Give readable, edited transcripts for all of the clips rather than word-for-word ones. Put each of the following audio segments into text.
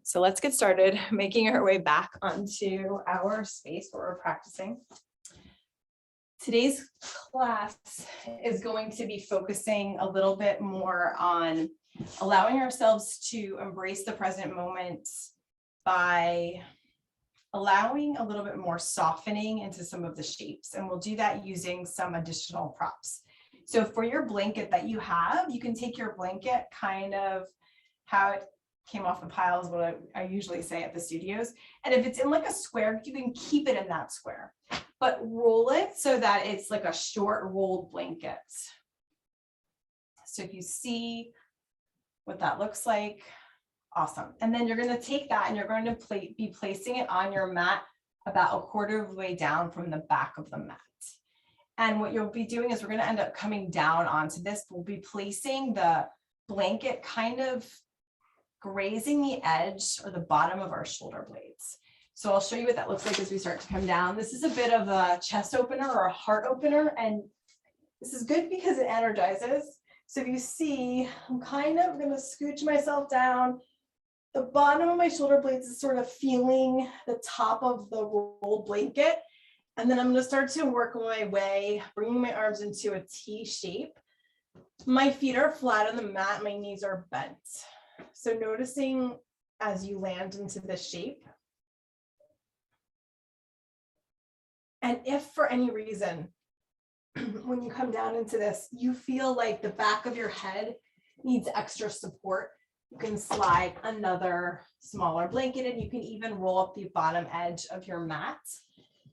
So let's get started making our way back onto our space where we're practicing. Today's class is going to be focusing a little bit more on allowing ourselves to embrace the present moment by allowing a little bit more softening into some of the shapes. And we'll do that using some additional props. So for your blanket that you have, you can take your blanket kind of how it came off the pile is what I usually say at the studios. And if it's in like a square, you can keep it in that square, but roll it so that it's like a short rolled blanket. So if you see what that looks like, awesome. And then you're going to take that and you're going to be placing it on your mat about a quarter of the way down from the back of the mat. And what you'll be doing is we're going to end up coming down onto this. We'll be placing the blanket kind of grazing the edge or the bottom of our shoulder blades. So I'll show you what that looks like as we start to come down. This is a bit of a chest opener or a heart opener, and this is good because it energizes. So if you see, I'm kind of going to scooch myself down. The bottom of my shoulder blades is sort of feeling the top of the rolled blanket. And then I'm going to start to work my way, bringing my arms into a T shape. My feet are flat on the mat, my knees are bent. So noticing as you land into this shape. And if for any reason, when you come down into this, you feel like the back of your head needs extra support, you can slide another smaller blanket and you can even roll up the bottom edge of your mat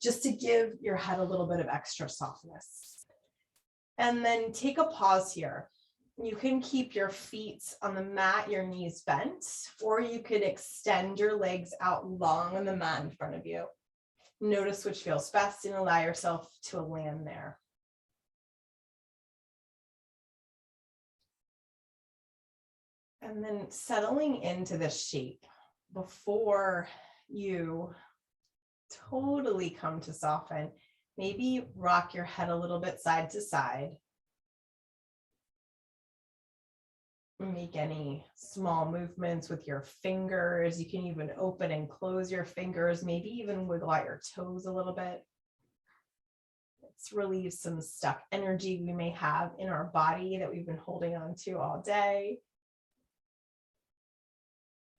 just to give your head a little bit of extra softness. And then take a pause here. You can keep your feet on the mat, your knees bent, or you could extend your legs out long on the mat in front of you. Notice which feels best and allow yourself to land there. And then settling into this shape before you totally come to soften, maybe rock your head a little bit side to side. Make any small movements with your fingers. You can even open and close your fingers, maybe even wiggle out your toes a little bit. Let's relieve some stuck energy we may have in our body that we've been holding on to all day.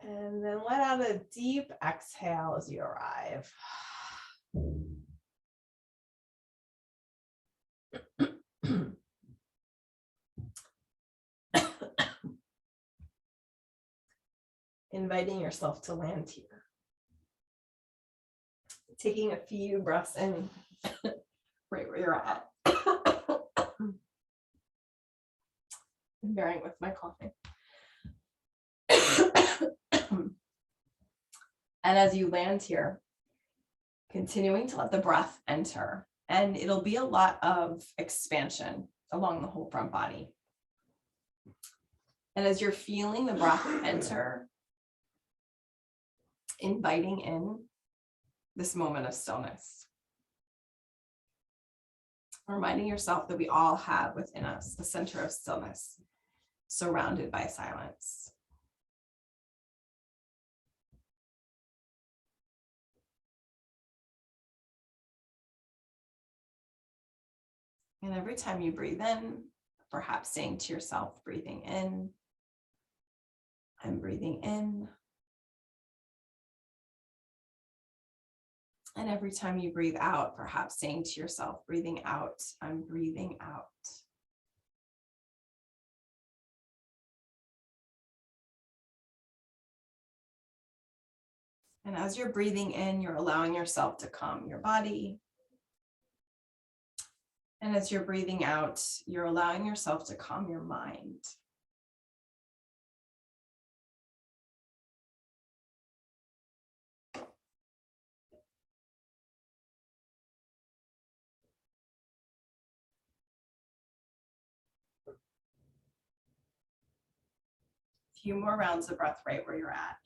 And then let out a deep exhale as you arrive. Inviting yourself to land here. Taking a few breaths in right where you're at. I'm bearing with my coughing. And as you land here, continuing to let the breath enter, and it'll be a lot of expansion along the whole front body. And as you're feeling the breath enter, inviting in this moment of stillness. Reminding yourself that we all have within us a center of stillness, surrounded by silence. And every time you breathe in, perhaps saying to yourself, breathing in, I'm breathing in. And every time you breathe out, perhaps saying to yourself, breathing out, I'm breathing out. And as you're breathing in, you're allowing yourself to calm your body. And as you're breathing out, you're allowing yourself to calm your mind. Few more rounds of breath right where you're at.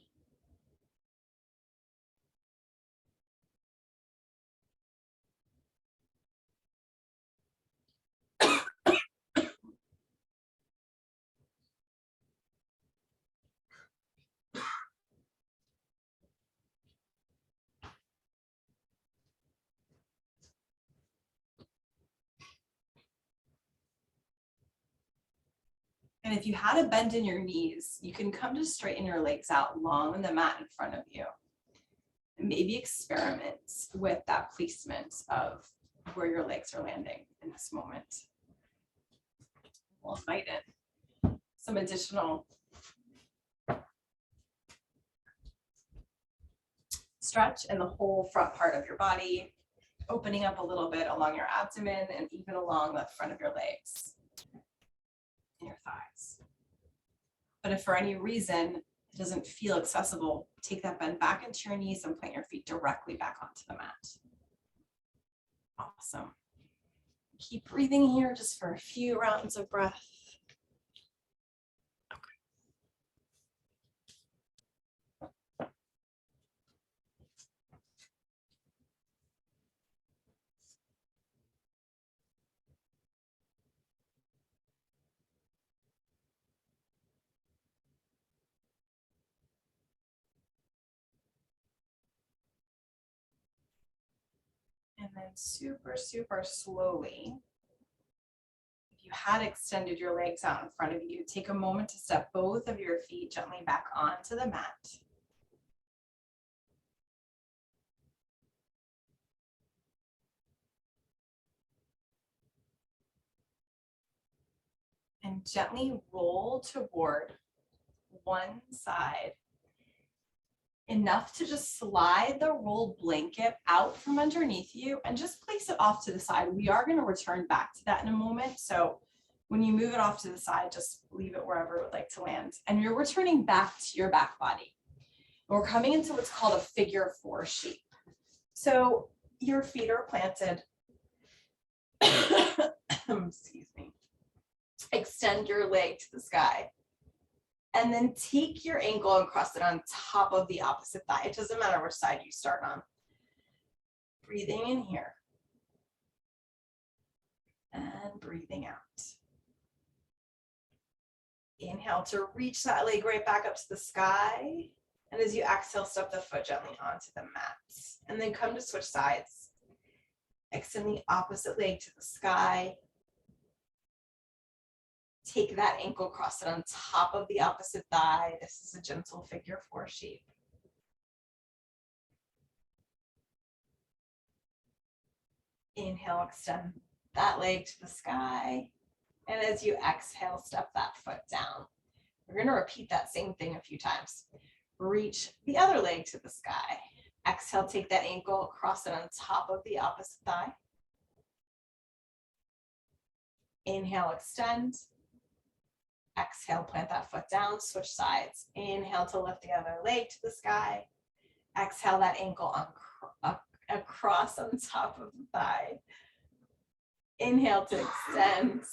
And if you had a bend in your knees, you can come to straighten your legs out long on the mat in front of you. And maybe experiment with that placement of where your legs are landing in this moment. We'll invite in some additional stretch in the whole front part of your body, opening up a little bit along your abdomen and even along the front of your legs and your thighs. But if for any reason it doesn't feel accessible, take that bend back into your knees and plant your feet directly back onto the mat. Awesome. Keep breathing here just for a few rounds of breath. And then super, super slowly, if you had extended your legs out in front of you, take a moment to step both of your feet gently back onto the mat. And gently roll toward one side, enough to just slide the rolled blanket out from underneath you and just place it off to the side. We are going to return back to that in a moment. So when you move it off to the side, just leave it wherever it would like to land. And you're returning back to your back body. We're coming into what's called a figure 4 shape. So your feet are planted. Excuse me. Extend your leg to the sky. And then take your ankle and cross it on top of the opposite thigh. It doesn't matter which side you start on. Breathing in here. And breathing out. Inhale to reach that leg right back up to the sky. And as you exhale, step the foot gently onto the mat. And then come to switch sides. Extend the opposite leg to the sky. Take that ankle, cross it on top of the opposite thigh. This is a gentle figure 4 shape. Inhale, extend that leg to the sky. And as you exhale, step that foot down. We're going to repeat that same thing a few times. Reach the other leg to the sky. Exhale, take that ankle, cross it on top of the opposite thigh. Inhale, extend. Exhale, plant that foot down, switch sides. Inhale to lift the other leg to the sky. Exhale, that ankle across on top of the thigh. Inhale to extend.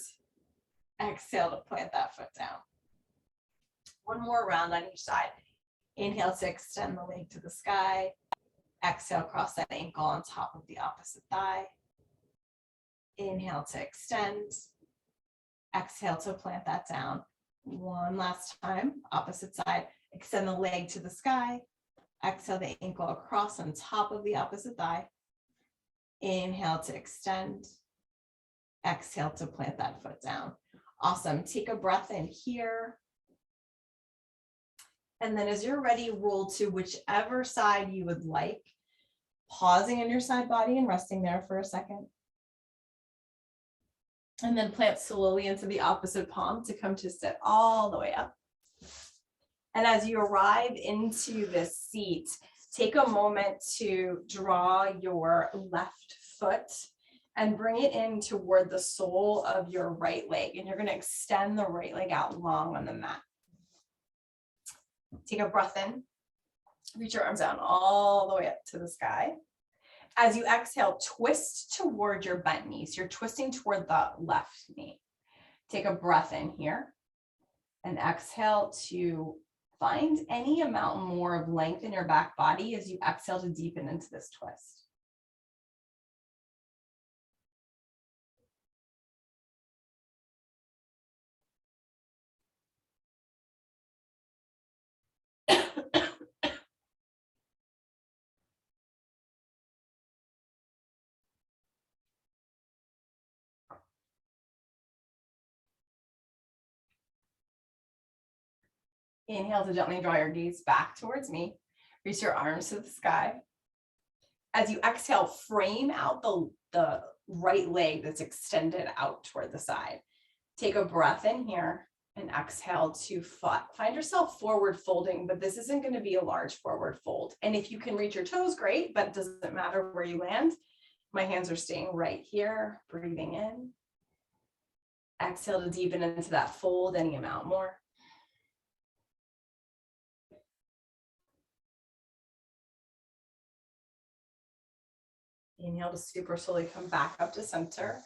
Exhale to plant that foot down. One more round on each side. Inhale to extend the leg to the sky. Exhale, cross that ankle on top of the opposite thigh. Inhale to extend. Exhale to plant that down. One last time, opposite side. Extend the leg to the sky. Exhale the ankle across on top of the opposite thigh. Inhale to extend. Exhale to plant that foot down. Awesome. Take a breath in here. And then as you're ready, roll to whichever side you would like. Pausing in your side body and resting there for a second. And then plant slowly into the opposite palm to come to sit all the way up. And as you arrive into this seat, take a moment to draw your left foot and bring it in toward the sole of your right leg. And you're going to extend the right leg out long on the mat. Take a breath in. Reach your arms down all the way up to the sky. As you exhale, twist toward your bent knees. You're twisting toward the left knee. Take a breath in here and exhale to find any amount more of length in your back body as you exhale to deepen into this twist. Inhale to gently draw your gaze back towards me. Reach your arms to the sky. As you exhale, frame out the right leg that's extended out toward the side. Take a breath in here and exhale to find yourself forward folding, but this isn't going to be a large forward fold. And if you can reach your toes, great, but it doesn't matter where you land. My hands are staying right here, breathing in. Exhale to deepen into that fold any amount more. Inhale to super slowly come back up to center.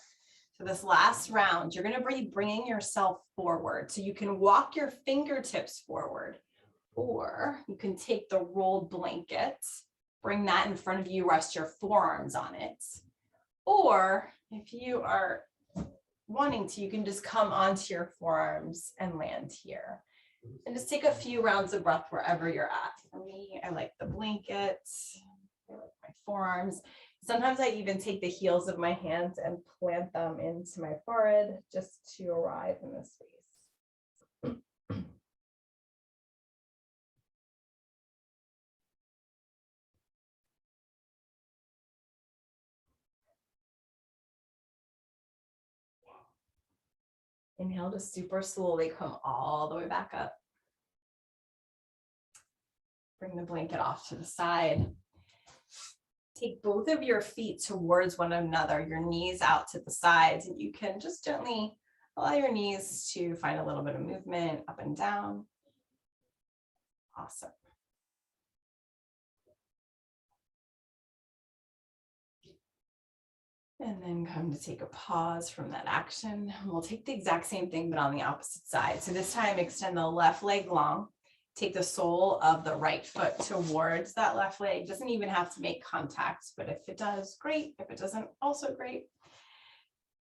So this last round, you're going to be bringing yourself forward. So you can walk your fingertips forward, or you can take the rolled blanket, bring that in front of you, rest your forearms on it. Or if you are wanting to, you can just come onto your forearms and land here. And just take a few rounds of breath wherever you're at. For me, I like the blanket, I like my forearms. Sometimes I even take the heels of my hands and plant them into my forehead just to arrive in this space. Inhale to super slowly come all the way back up. Bring the blanket off to the side. Take both of your feet towards one another, your knees out to the sides, and you can just gently allow your knees to find a little bit of movement up and down. Awesome. And then come to take a pause from that action. We'll take the exact same thing, but on the opposite side. So this time, extend the left leg long. Take the sole of the right foot towards that left leg. Doesn't even have to make contact, but if it does, great. If it doesn't, also great.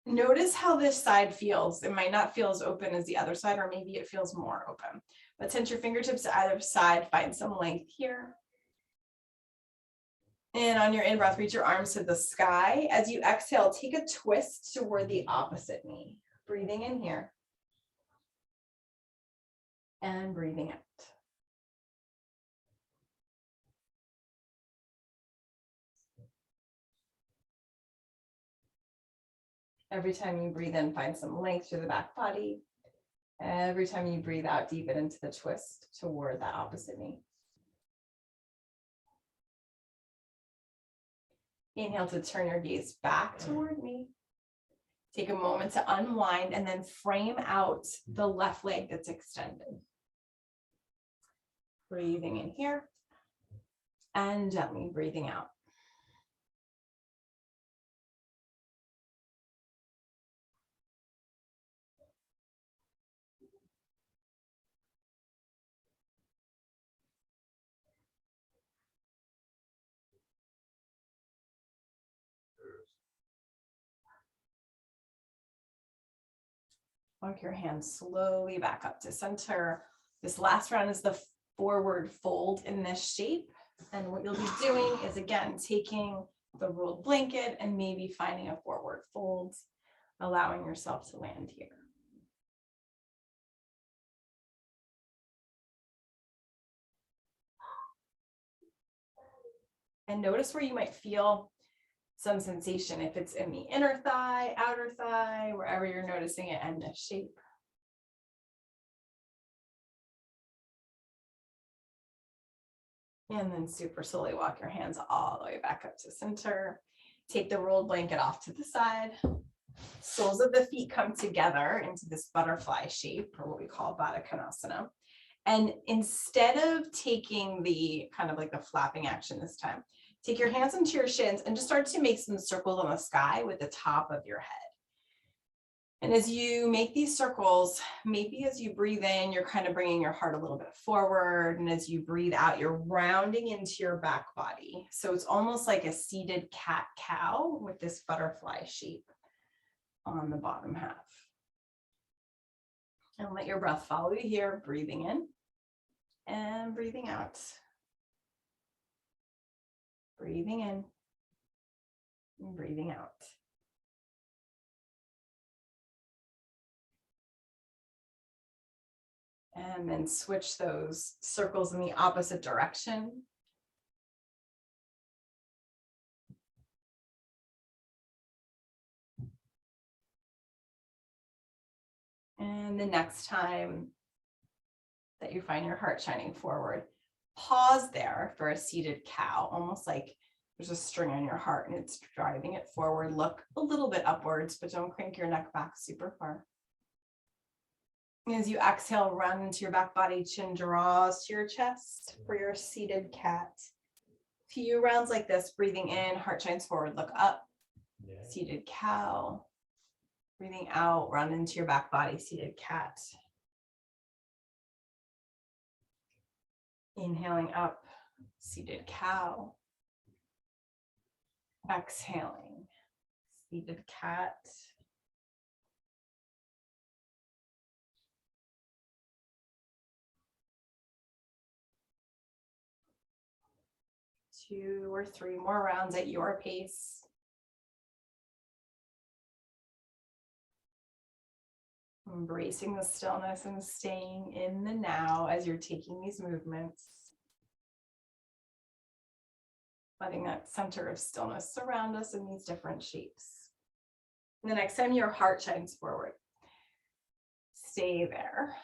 Notice how this side feels. It might not feel as open as the other side, or maybe it feels more open. But tense your fingertips to either side, find some length here. And on your in-breath, reach your arms to the sky. As you exhale, take a twist toward the opposite knee. Breathing in here. And breathing out. Every time you breathe in, find some length through the back body. Every time you breathe out, deepen into the twist toward that opposite knee. Inhale to turn your gaze back toward me. Take a moment to unwind and then frame out the left leg that's extended. Breathing in here and gently breathing out. Walk your hands slowly back up to center. This last round is the forward fold in this shape. And what you'll be doing is, again, taking the rolled blanket and maybe finding a forward fold, allowing yourself to land here. And notice where you might feel some sensation, if it's in the inner thigh, outer thigh, wherever you're noticing it in this shape. And then super slowly walk your hands all the way back up to center. Take the rolled blanket off to the side. Soles of the feet come together into this butterfly shape, or what we call Badakanasana. And instead of taking the kind of like the flapping action this time, take your hands into your shins and just start to make some circles on the sky with the top of your head. And as you make these circles, maybe as you breathe in, you're kind of bringing your heart a little bit forward. And as you breathe out, you're rounding into your back body. So it's almost like a seated cat-cow with this butterfly shape on the bottom half. And let your breath follow you here, breathing in and breathing out. Breathing in and breathing out. And then switch those circles in the opposite direction. And the next time that you find your heart shining forward, pause there for a seated cow, almost like there's a string on your heart and it's driving it forward. Look a little bit upwards, but don't crank your neck back super far. And as you exhale, run into your back body, chin draws to your chest for your seated cat. Few rounds like this, breathing in, heart shines forward, look up, seated cow. Breathing out, run into your back body, seated cat. Inhaling up, seated cow. Exhaling, seated cat. Two or three more rounds at your pace. Embracing the stillness and staying in the now as you're taking these movements. Letting that center of stillness surround us in these different shapes. And the next time your heart shines forward, stay there.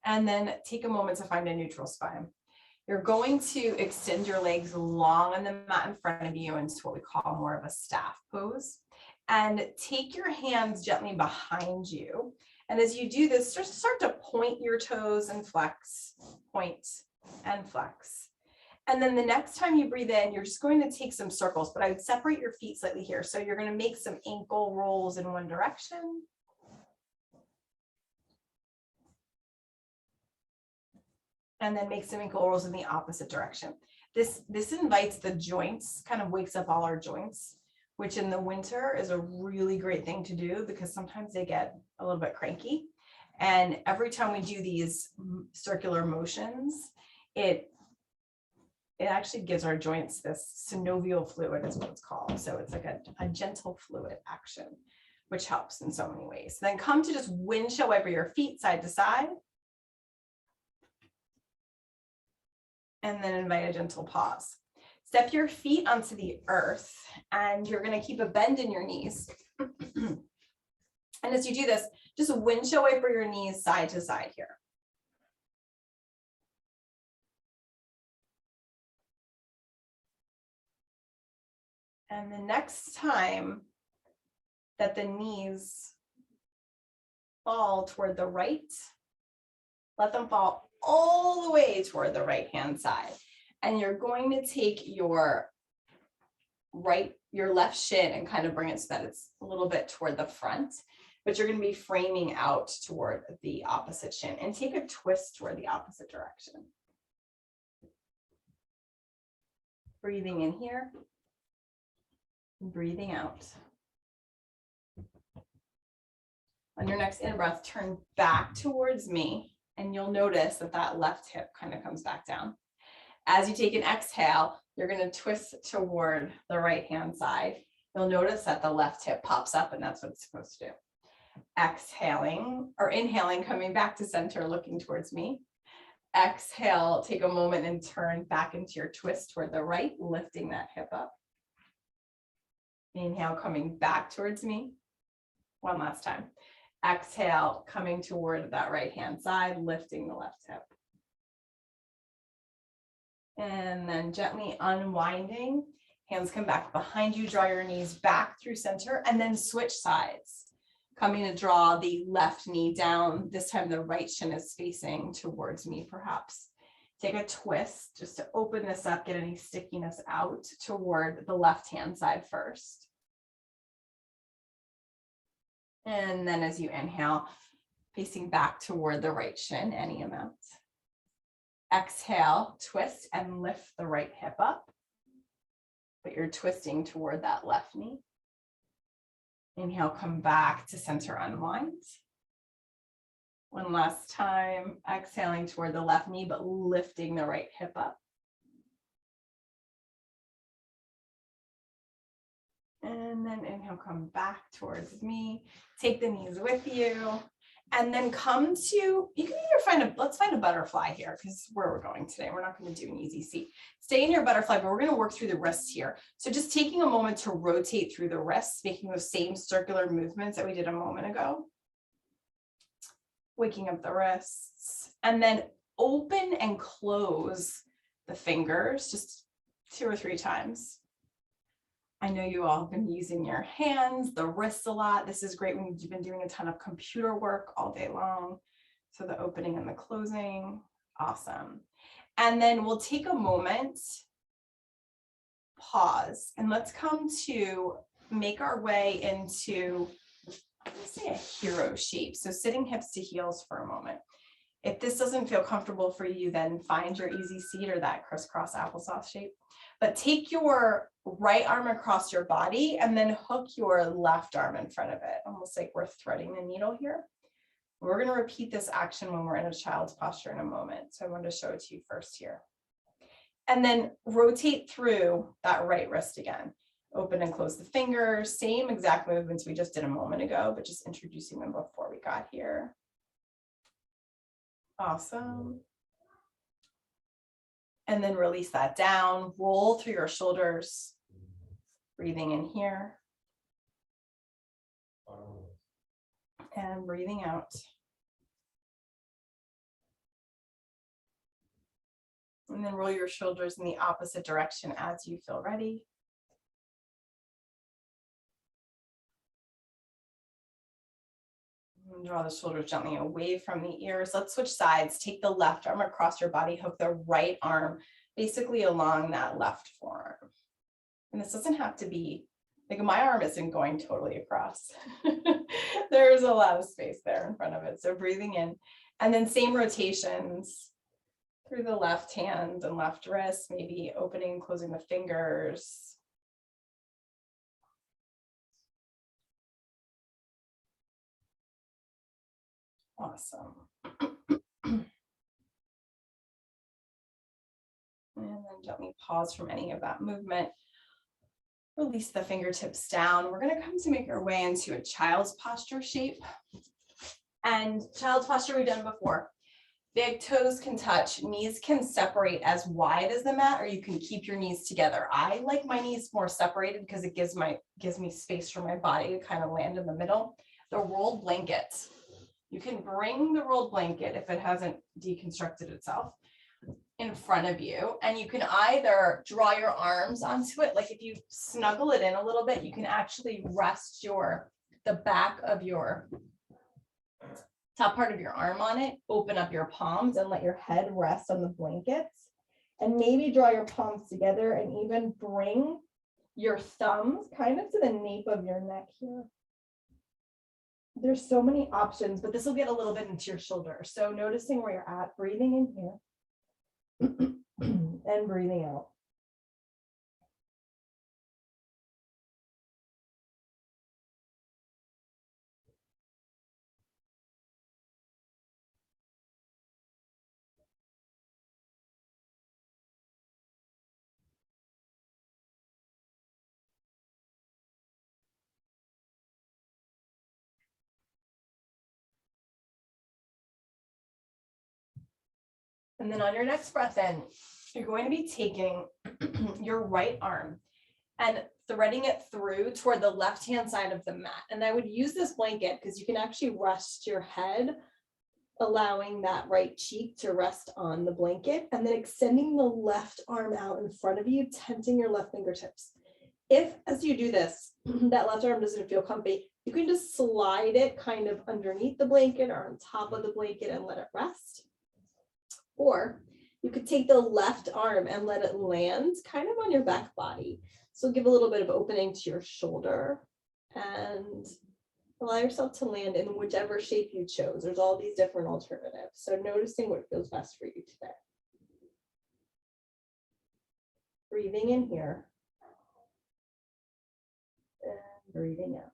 And then take a moment to find a neutral spine. You're going to extend your legs long on the mat in front of you into what we call more of a staff pose. And take your hands gently behind you. And as you do this, just start to point your toes and flex, point and flex. And then the next time you breathe in, you're just going to take some circles, but I would separate your feet slightly here. So you're going to make some ankle rolls in one direction. And then make some ankle rolls in the opposite direction. This invites the joints, kind of wakes up all our joints, which in the winter is a really great thing to do because sometimes they get a little bit cranky. And every time we do these circular motions, it actually gives our joints this synovial fluid is what it's called. So it's like a gentle fluid action, which helps in so many ways. Then come to just windshield wiper your feet side to side. And then invite a gentle pause. Step your feet onto the earth and you're going to keep a bend in your knees. And as you do this, just windshield wiper your knees side to side here. And the next time that the knees fall toward the right, let them fall all the way toward the right hand side. And you're going to take your left shin and kind of bring it so that it's a little bit toward the front, but you're going to be framing out toward the opposite shin and take a twist toward the opposite direction. Breathing in here, breathing out. On your next in breath, turn back towards me. And you'll notice that that left hip kind of comes back down. As you take an exhale, you're going to twist toward the right hand side. You'll notice that the left hip pops up and that's what it's supposed to do. Exhaling or inhaling, coming back to center, looking towards me. Exhale, take a moment and turn back into your twist toward the right, lifting that hip up. Inhale, coming back towards me. One last time. Exhale, coming toward that right hand side, lifting the left hip. And then gently unwinding, hands come back behind you, draw your knees back through center, and then switch sides. Coming to draw the left knee down. This time the right shin is facing towards me, perhaps. Take a twist just to open this up, get any stickiness out toward the left hand side first. And then as you inhale, facing back toward the right shin, any amount. Exhale, twist and lift the right hip up, but you're twisting toward that left knee. Inhale, come back to center, unwind. One last time, exhaling toward the left knee, but lifting the right hip up. And then inhale, come back towards me. Take the knees with you. And then come to, you can either let's find a butterfly here, because where we're going today, we're not going to do an easy seat. Stay in your butterfly, but we're going to work through the wrists here. So just taking a moment to rotate through the wrists, making those same circular movements that we did a moment ago. Waking up the wrists, and then open and close the fingers just 2 or 3 times. I know you all have been using your hands, the wrists a lot. This is great when you've been doing a ton of computer work all day long. So the opening and the closing, awesome. And then we'll take a moment, pause, and let's come to make our way into, let's say, a hero shape. So sitting hips to heels for a moment. If this doesn't feel comfortable for you, then find your easy seat or that crisscross applesauce shape. But take your right arm across your body and then hook your left arm in front of it, almost like we're threading the needle here. We're going to repeat this action when we're in a child's posture in a moment. So I wanted to show it to you first here. And then rotate through that right wrist again. Open and close the fingers, same exact movements we just did a moment ago, but just introducing them before we got here. Awesome. And then release that down, roll through your shoulders, breathing in here. And breathing out. And then roll your shoulders in the opposite direction as you feel ready. And draw the shoulders gently away from the ears. Let's switch sides. Take the left arm across your body, hook the right arm basically along that left forearm. And this doesn't have to be, like my arm isn't going totally across. There's a lot of space there in front of it. So breathing in, and then same rotations through the left hand and left wrist, maybe opening and closing the fingers. Awesome. And then gently pause from any of that movement. Release the fingertips down. We're going to come to make our way into a child's posture shape. And child's posture we've done before. Big toes can touch, knees can separate as wide as the mat, or you can keep your knees together. I like my knees more separated because it gives me space for my body to kind of land in the middle. The rolled blanket. You can bring the rolled blanket, if it hasn't deconstructed itself, in front of you, and you can either draw your arms onto it, like if you snuggle it in a little bit, you can actually rest the back of your top part of your arm on it, open up your palms and let your head rest on the blankets, and maybe draw your palms together and even bring your thumbs kind of to the nape of your neck here. There's so many options, but this will get a little bit into your shoulder. So noticing where you're at, breathing in here and breathing out. And then on your next breath in, you're going to be taking your right arm and threading it through toward the left-hand side of the mat. And I would use this blanket because you can actually rest your head, allowing that right cheek to rest on the blanket, and then extending the left arm out in front of you, tenting your left fingertips. If, as you do this, that left arm doesn't feel comfy, you can just slide it kind of underneath the blanket or on top of the blanket and let it rest. Or you could take the left arm and let it land kind of on your back body. So give a little bit of opening to your shoulder and allow yourself to land in whichever shape you chose. There's all these different alternatives. So noticing what feels best for you today. Breathing in here and breathing out.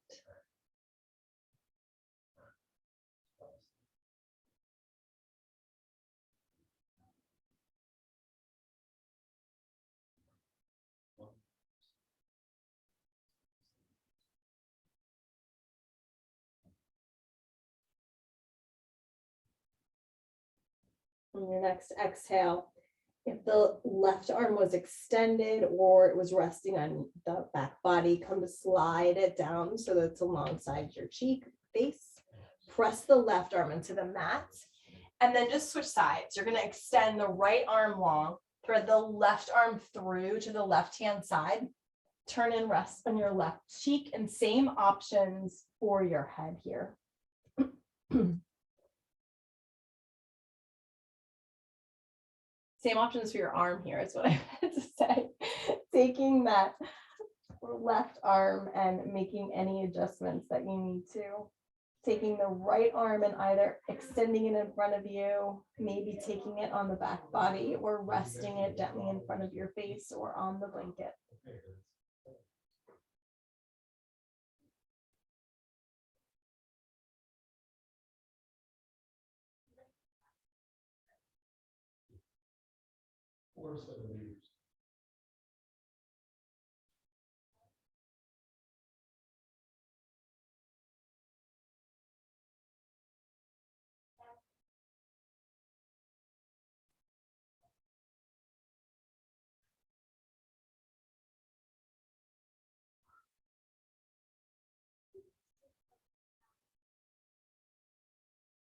On your next exhale, if the left arm was extended or it was resting on the back body, come to slide it down so that it's alongside your cheek face. Press the left arm into the mat, and then just switch sides. You're going to extend the right arm long, thread the left arm through to the left-hand side, turn and rest on your left cheek, and same options for your head here. Same options for your arm here is what I meant to say. Taking that left arm and making any adjustments that you need to. Taking the right arm and either extending it in front of you, maybe taking it on the back body, or resting it gently in front of your face or on the blanket.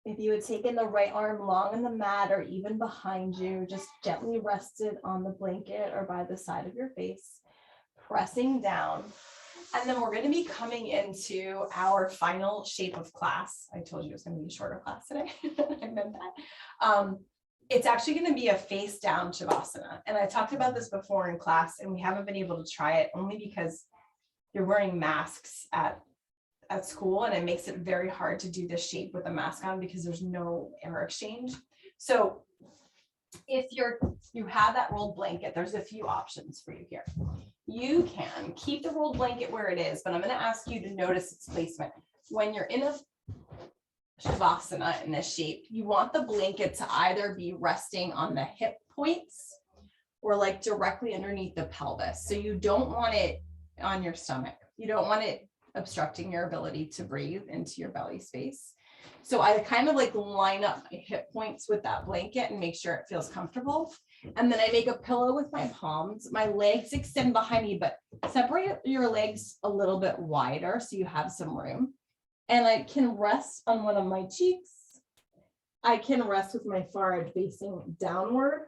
If you had taken the right arm long on the mat or even behind you, just gently rest it on the blanket or by the side of your face, pressing down. And then we're going to be coming into our final shape of class. I told you it was going to be a shorter class today. I meant that. It's actually going to be a face down Savasana. And I talked about this before in class, and we haven't been able to try it only because you're wearing masks at school, and it makes it very hard to do this shape with a mask on because there's no air exchange. So if you have that rolled blanket, there's a few options for you here. You can keep the rolled blanket where it is, but I'm going to ask you to notice its placement. When you're in a Savasana in this shape, you want the blanket to either be resting on the hip points or like directly underneath the pelvis. So you don't want it on your stomach. You don't want it obstructing your ability to breathe into your belly space. So I kind of like line up my hip points with that blanket and make sure it feels comfortable. And then I make a pillow with my palms. My legs extend behind me, but separate your legs a little bit wider so you have some room. And I can rest on one of my cheeks. I can rest with my forehead facing downward.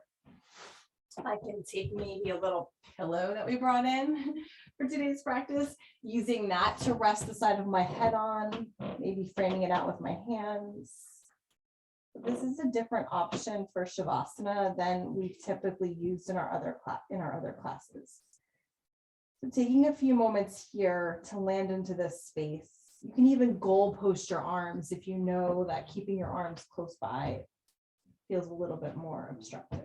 I can take maybe a little pillow that we brought in for today's practice, using that to rest the side of my head on, maybe framing it out with my hands. This is a different option for Savasana than we've typically used in our other classes. So taking a few moments here to land into this space. You can even goal post your arms if you know that keeping your arms close by feels a little bit more obstructive.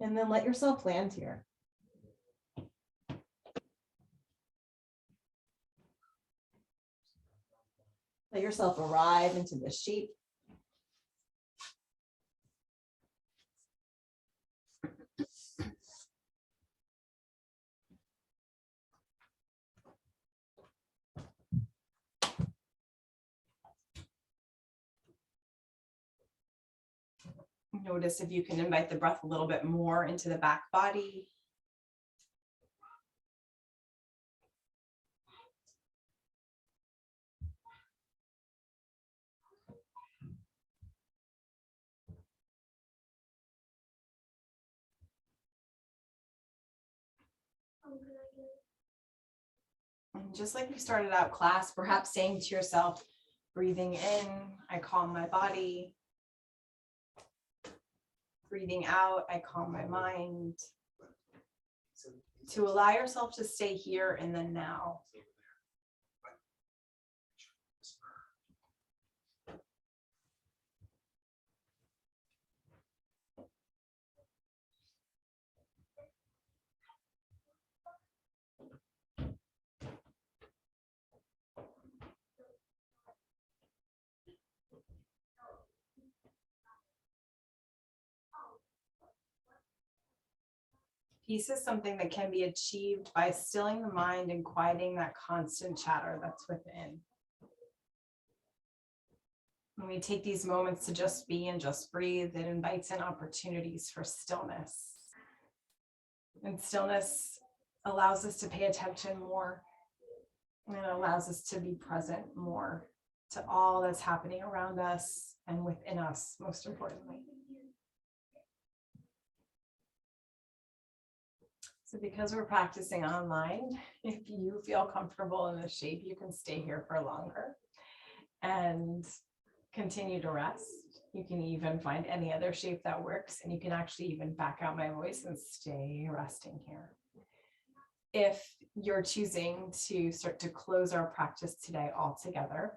And then let yourself land here. Let yourself arrive into this shape. Notice if you can invite the breath a little bit more into the back body. And just like we started out class, perhaps saying to yourself, breathing in, I calm my body. Breathing out, I calm my mind. To allow yourself to stay here in the now. Peace is something that can be achieved by stilling the mind and quieting that constant chatter that's within. When we take these moments to just be and just breathe, it invites in opportunities for stillness. And stillness allows us to pay attention more. And it allows us to be present more to all that's happening around us and within us, most importantly. So because we're practicing online, if you feel comfortable in this shape, you can stay here for longer and continue to rest. You can even find any other shape that works, and you can actually even back out my voice and stay resting here. If you're choosing to start to close our practice today altogether,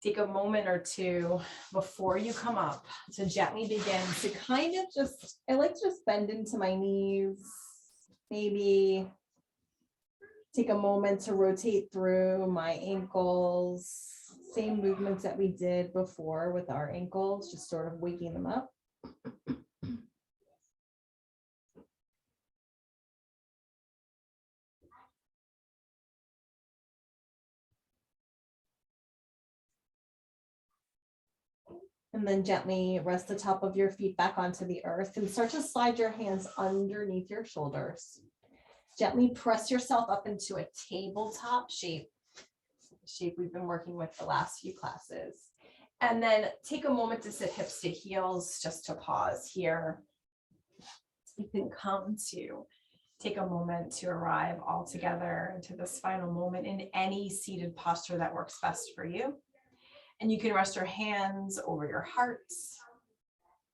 take a moment or two before you come up to gently begin to kind of just, I like to just bend into my knees, maybe take a moment to rotate through my ankles, same movements that we did before with our ankles, just sort of waking them up. And then gently rest the top of your feet back onto the earth and start to slide your hands underneath your shoulders. Gently press yourself up into a tabletop shape we've been working with the last few classes. And then take a moment to sit hips to heels, just to pause here. You can come to take a moment to arrive all together into this final moment in any seated posture that works best for you. And you can rest your hands over your hearts.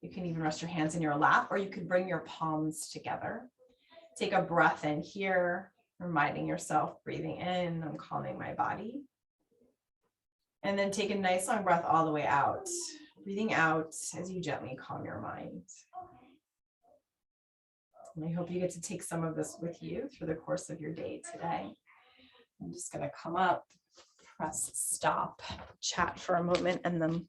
You can even rest your hands in your lap, or you could bring your palms together. Take a breath in here, reminding yourself, breathing in, I'm calming my body. And then take a nice long breath all the way out, breathing out as you gently calm your mind. And I hope you get to take some of this with you through the course of your day today. I'm just going to come up, press stop, chat for a moment, and then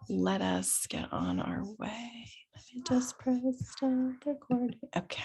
let us get on our way. Let me just press stop recording. Okay.